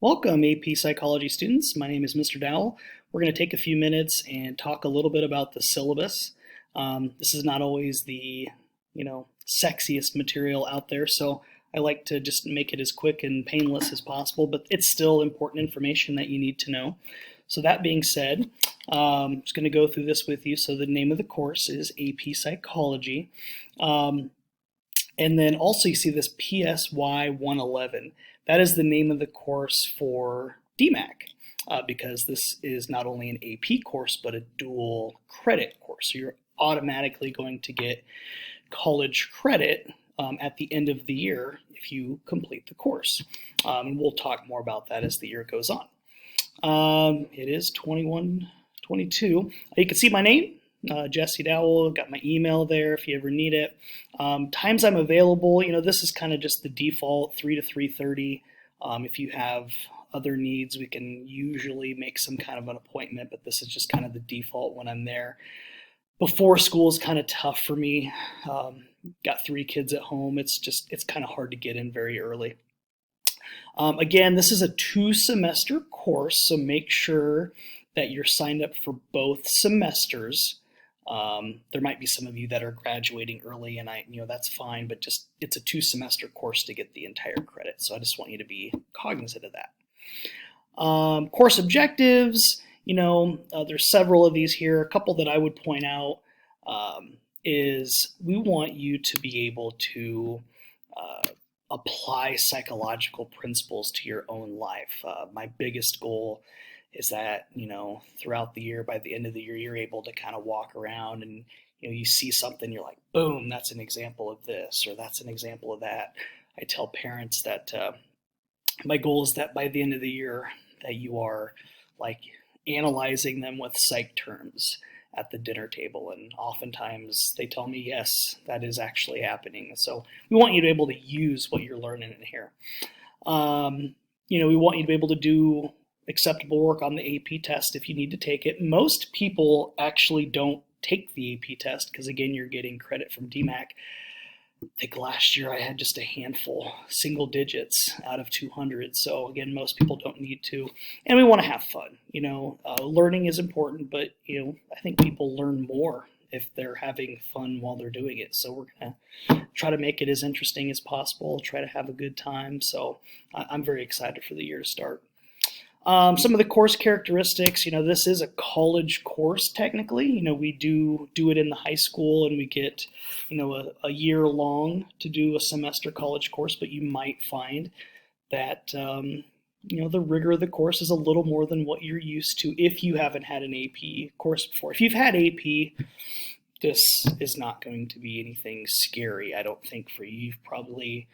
Welcome, AP Psychology students. My name is Mr. Dowell. We're going to take a few minutes and talk a little bit about the syllabus. This is not always the, sexiest material out there, so I like to just make it as quick and painless as possible, but it's still important information that you need to know. So that being said, I'm just going to go through this with you. So the name of the course is AP Psychology. And then also you see this PSY 111. That is the name of the course for DMAC because this is not only an AP course but a dual credit course. So you're automatically going to get college credit at the end of the year if you complete the course. And we'll talk more about that as the year goes on. It is 21-22. You can see my name. Jesse Dowell, got my email there if you ever need it. Times I'm available, this is kind of just the default 3 to 3:30. If you have other needs, we can usually make some kind of an appointment, but this is just kind of the default when I'm there. Before school is kind of tough for me. Got 3 kids at home. It's kind of hard to get in very early. Again, this is a 2-semester course, so make sure that you're signed up for both semesters. There might be some of you that are graduating early, and that's fine, but just it's a 2-semester course to get the entire credit. So I just want you to be cognizant of that. Course objectives, there's several of these here. A couple that I would point out is we want you to be able to apply psychological principles to your own life. My biggest goal is that, throughout the year, by the end of the year, you're able to kind of walk around and, you see something, you're like, boom, that's an example of this, or that's an example of that. I tell parents that my goal is that by the end of the year that you are like analyzing them with psych terms at the dinner table. And oftentimes they tell me, yes, that is actually happening. So we want you to be able to use what you're learning in here. We want you to be able to do acceptable work on the AP test if you need to take it. Most people actually don't take the AP test because, again, you're getting credit from DMAC. I think last year I had just a handful, single digits out of 200. So again, most people don't need to, and we want to have fun. Learning is important, but I think people learn more if they're having fun while they're doing it. So we're gonna try to make it as interesting as possible. Try to have a good time. So I'm very excited for the year to start. Some of the course characteristics, this is a college course technically. We do it in the high school, and we get, a year long to do a semester college course, but you might find that, the rigor of the course is a little more than what you're used to if you haven't had an AP course before. If you've had AP, this is not going to be anything scary, I don't think, for you. You've probably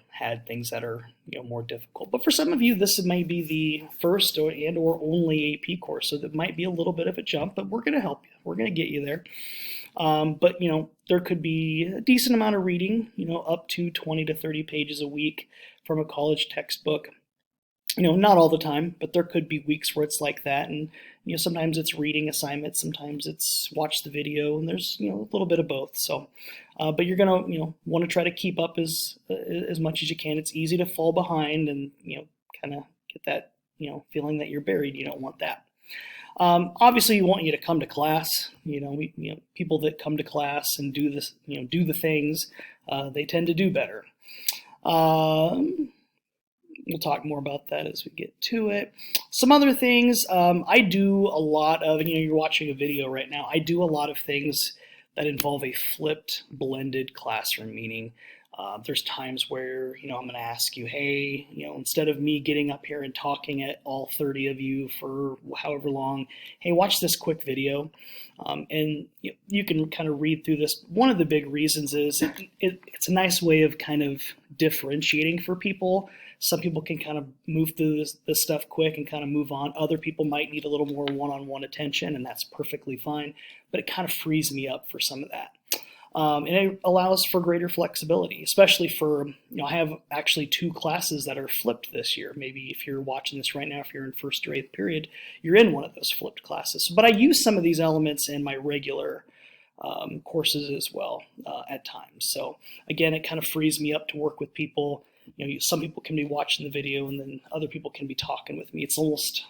had things that are, more difficult. But for some of you, this may be the first or only AP course, so that might be a little bit of a jump, but we're going to help you. We're going to get you there. But, there could be a decent amount of reading, up to 20 to 30 pages a week from a college textbook. Not all the time, but there could be weeks where it's like that. And, sometimes it's reading assignments, sometimes it's watch the video, and there's, a little bit of both. So, but you're going to, want to try to keep up as much as you can. It's easy to fall behind and, kind of get that, feeling that you're buried. You don't want that. Obviously, we want you to come to class. People that come to class and do this, do the things, they tend to do better. We'll talk more about that as we get to it. Some other things, I do a lot of, you're watching a video right now, I do a lot of things that involve a flipped blended classroom, meaning there's times where, I'm going to ask you, hey, instead of me getting up here and talking at all 30 of you for however long, hey, watch this quick video. And you can kind of read through this. One of the big reasons is it's a nice way of kind of differentiating for people. Some people can kind of move through this stuff quick and kind of move on. Other people might need a little more one-on-one attention, and that's perfectly fine. But it kind of frees me up for some of that. And it allows for greater flexibility, especially for, I have actually 2 classes that are flipped this year. Maybe if you're watching this right now, if you're in 1st or 8th period, you're in one of those flipped classes. But I use some of these elements in my regular courses as well at times. So again, it kind of frees me up to work with people some people can be watching the video and then other people can be talking with me. It's almost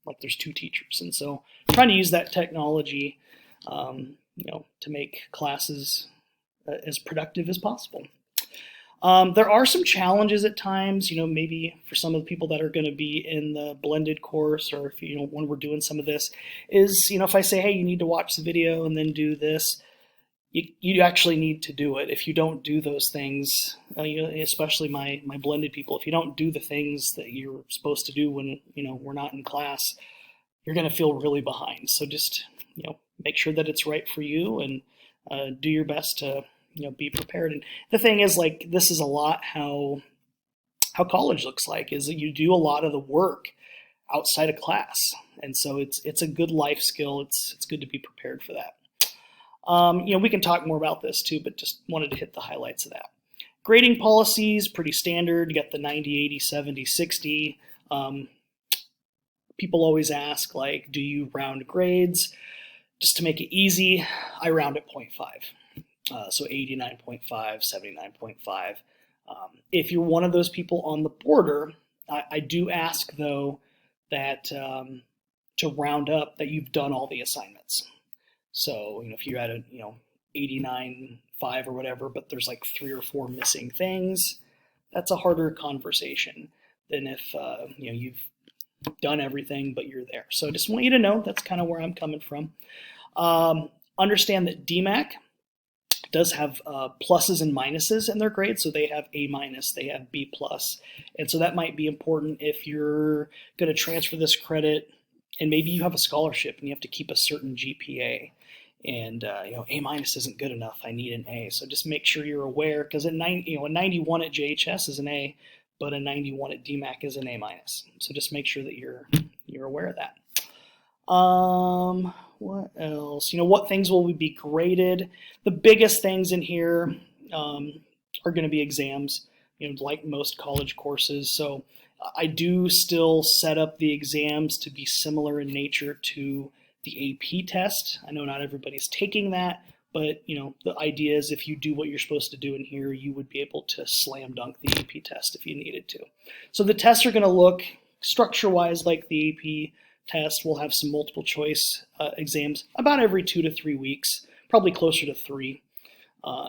like there's two teachers. And so trying to use that technology, to make classes as productive as possible. There are some challenges at times, maybe for some of the people that are going to be in the blended course, or if, when we're doing some of this, is, if I say, hey, you need to watch the video and then do this, you actually need to do it. If you don't do those things, especially my blended people, if you don't do the things that you're supposed to do when, we're not in class, you're going to feel really behind. So just, make sure that it's right for you and do your best to, be prepared. And the thing is, like, this is a lot how college looks like, is that you do a lot of the work outside of class. And so it's a good life skill. It's good to be prepared for that. We can talk more about this too, but just wanted to hit the highlights of that. Grading policies, pretty standard. You got the 90, 80, 70, 60. People always ask, like, do you round grades? Just to make it easy, I round at 0.5. So 89.5, 79.5. If you're one of those people on the border, I do ask, though, that to round up that you've done all the assignments. So, if you had a, 89.5 or whatever, but there's like 3 or 4 missing things, that's a harder conversation than if, you've done everything, but you're there. So I just want you to know that's kind of where I'm coming from. Understand that DMAC does have pluses and minuses in their grades. So they have A-, they have B+. And so that might be important if you're going to transfer this credit and maybe you have a scholarship and you have to keep a certain GPA. And A- isn't good enough. I need an A. So just make sure you're aware, because a 91 at JHS is an A, but a 91 at DMAC is an A-. So just make sure that you're aware of that. What else? What things will be graded? The biggest things in here are going to be exams, like most college courses. So I do still set up the exams to be similar in nature to the AP test. I know not everybody's taking that, but the idea is if you do what you're supposed to do in here, you would be able to slam dunk the AP test if you needed to. So the tests are going to look structure-wise like the AP test. We'll have some multiple choice exams about every 2 to 3 weeks, probably closer to 3,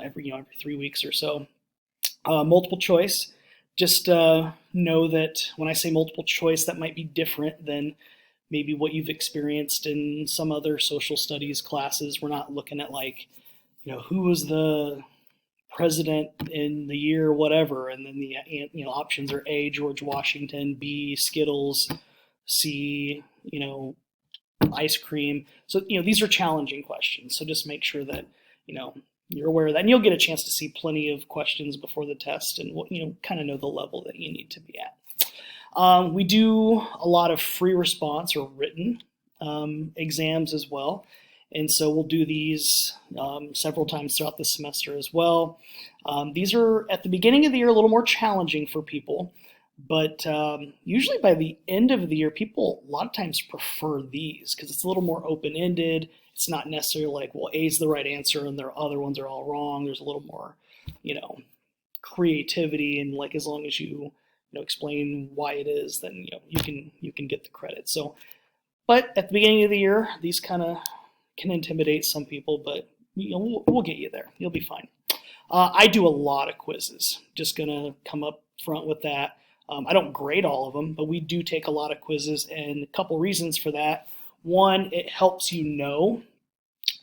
every 3 weeks or so. Multiple choice. Just know that when I say multiple choice, that might be different than maybe what you've experienced in some other social studies classes. We're not looking at like, who was the president in the year whatever, and then the options are A, George Washington, B, Skittles, C, ice cream. So these are challenging questions. So just make sure that you're aware of that, and you'll get a chance to see plenty of questions before the test, and kind of know the level that you need to be at. We do a lot of free response or written exams as well. And so we'll do these several times throughout the semester as well. These are, at the beginning of the year, a little more challenging for people. But usually by the end of the year, people a lot of times prefer these because it's a little more open-ended. It's not necessarily like, well, A is the right answer and their other ones are all wrong. There's a little more, creativity, and like as long as you explain why it is, then you can get the credit. So, but at the beginning of the year, these kind of can intimidate some people, but we'll get you there. You'll be fine. I do a lot of quizzes. Just gonna come up front with that. I don't grade all of them, but we do take a lot of quizzes, and a couple reasons for that. One, it helps you know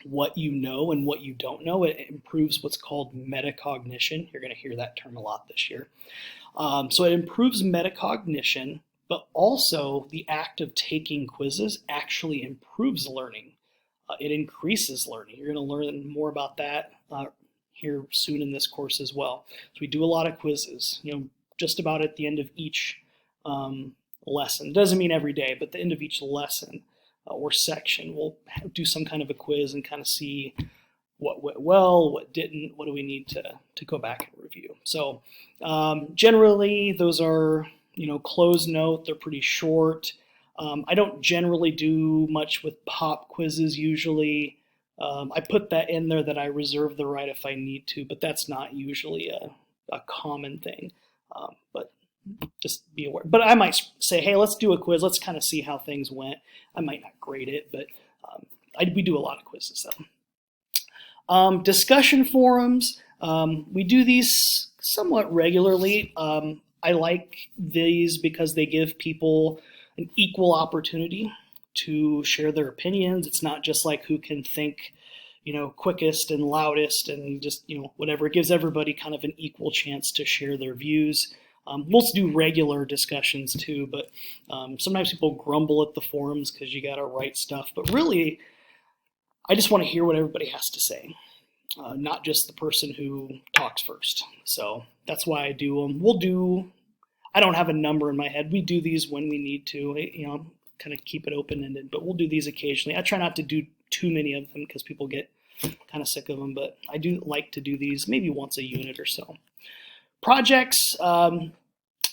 what you know and what you don't know. It improves what's called metacognition. You're going to hear that term a lot this year. So it improves metacognition, but also the act of taking quizzes actually improves learning. It increases learning. You're going to learn more about that here soon in this course as well. So we do a lot of quizzes, just about at the end of each lesson. It doesn't mean every day, but at the end of each lesson or section, we'll do some kind of a quiz and kind of see what went well, what didn't, what do we need to go back and review. So generally, those are, closed note. They're pretty short. I don't generally do much with pop quizzes usually. I put that in there that I reserve the right if I need to, but that's not usually a common thing. But just be aware. But I might say, hey, let's do a quiz. Let's kind of see how things went. I might not grade it, but we do a lot of quizzes though. Discussion forums. We do these somewhat regularly. I like these because they give people an equal opportunity to share their opinions. It's not just like who can think, quickest and loudest and just, whatever. It gives everybody kind of an equal chance to share their views. We'll do regular discussions too, but sometimes people grumble at the forums because you got to write stuff. But really, I just want to hear what everybody has to say, not just the person who talks first. So that's why I do them. I don't have a number in my head. We do these when we need to, kind of keep it open-ended, but we'll do these occasionally. I try not to do too many of them because people get kind of sick of them, but I do like to do these maybe once a unit or so. Projects,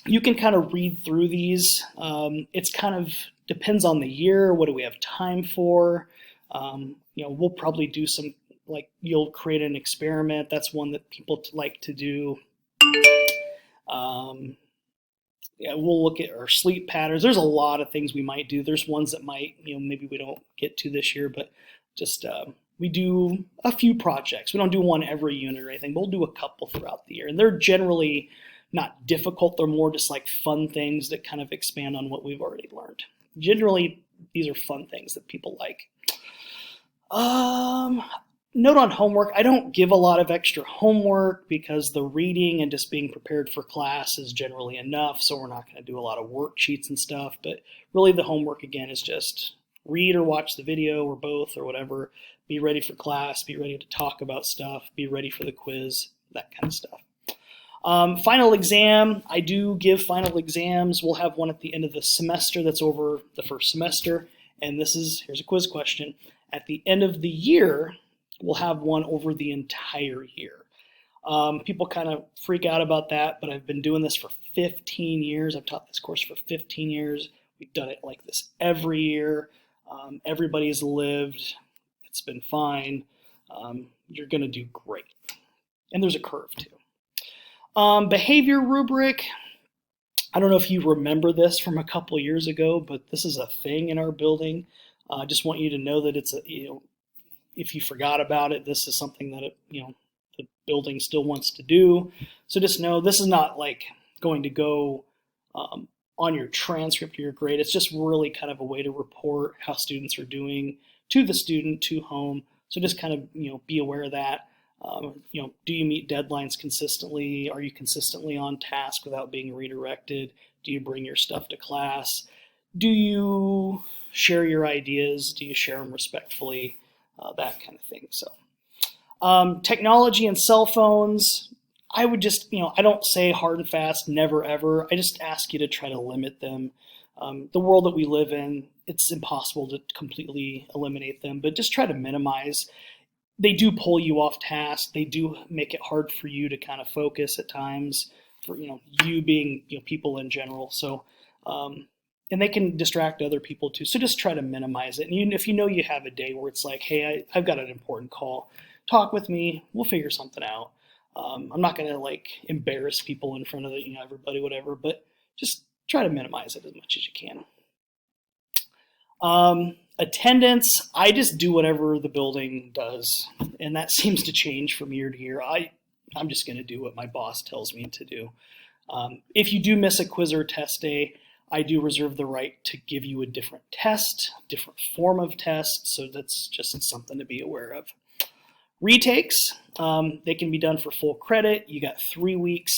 you can kind of read through these. It's kind of depends on the year. What do we have time for? We'll probably do some, like you'll create an experiment. That's one that people like to do. We'll look at our sleep patterns. There's a lot of things we might do. There's ones that might, maybe we don't get to this year, but just we do a few projects. We don't do one every unit or anything, but we'll do a couple throughout the year. And they're generally not difficult. They're more just like fun things that kind of expand on what we've already learned. Generally, these are fun things that people like. Note on homework, I don't give a lot of extra homework because the reading and just being prepared for class is generally enough, so we're not going to do a lot of worksheets and stuff, but really the homework again is just read or watch the video or both or whatever, be ready for class, be ready to talk about stuff, be ready for the quiz, that kind of stuff. Final exam, I do give final exams. We'll have one at the end of the semester that's over the first semester, and here's a quiz question. At the end of the year, we'll have one over the entire year. People kind of freak out about that, but I've been doing this for 15 years. I've taught this course for 15 years. We've done it like this every year. Everybody's lived. It's been fine. You're going to do great. And there's a curve too. Behavior rubric. I don't know if you remember this from a couple years ago, but this is a thing in our building. I just want you to know that it's if you forgot about it, this is something that the building still wants to do. So just know this is not like going to go on your transcript or your grade. It's just really kind of a way to report how students are doing to the student, to home. So just kind of be aware of that. Do you meet deadlines consistently? Are you consistently on task without being redirected? Do you bring your stuff to class? Do you share your ideas? Do you share them respectfully? That kind of thing. So technology and cell phones, I would just, I don't say hard and fast, never ever. I just ask you to try to limit them. The world that we live in, it's impossible to completely eliminate them, but just try to minimize. They do pull you off task. They do make it hard for you to kind of focus at times for, you being, people in general. So, and they can distract other people too. So just try to minimize it. And if you have a day where it's like, hey, I've got an important call, talk with me. We'll figure something out. I'm not going to embarrass people in front of everybody, whatever, but just try to minimize it as much as you can. Attendance, I just do whatever the building does. And that seems to change from year to year. I'm just going to do what my boss tells me to do. If you do miss a quiz or test day, I do reserve the right to give you a different test, different form of test, so that's just something to be aware of. Retakes, they can be done for full credit. You got 3 weeks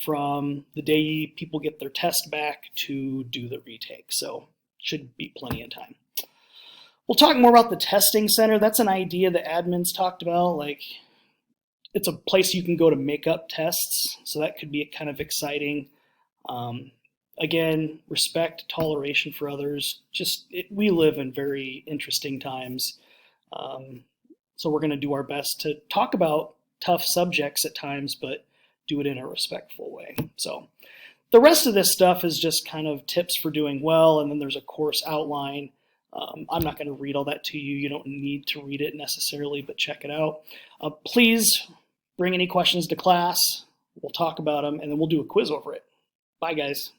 from the day people get their test back to do the retake, so should be plenty of time. We'll talk more about the testing center. That's an idea that admins talked about, it's a place you can go to make up tests, so that could be kind of exciting. Again, respect, toleration for others. We live in very interesting times. So we're going to do our best to talk about tough subjects at times, but do it in a respectful way. So the rest of this stuff is just kind of tips for doing well, and then there's a course outline. I'm not going to read all that to you. You don't need to read it necessarily, but check it out. Please bring any questions to class. We'll talk about them, and then we'll do a quiz over it. Bye, guys.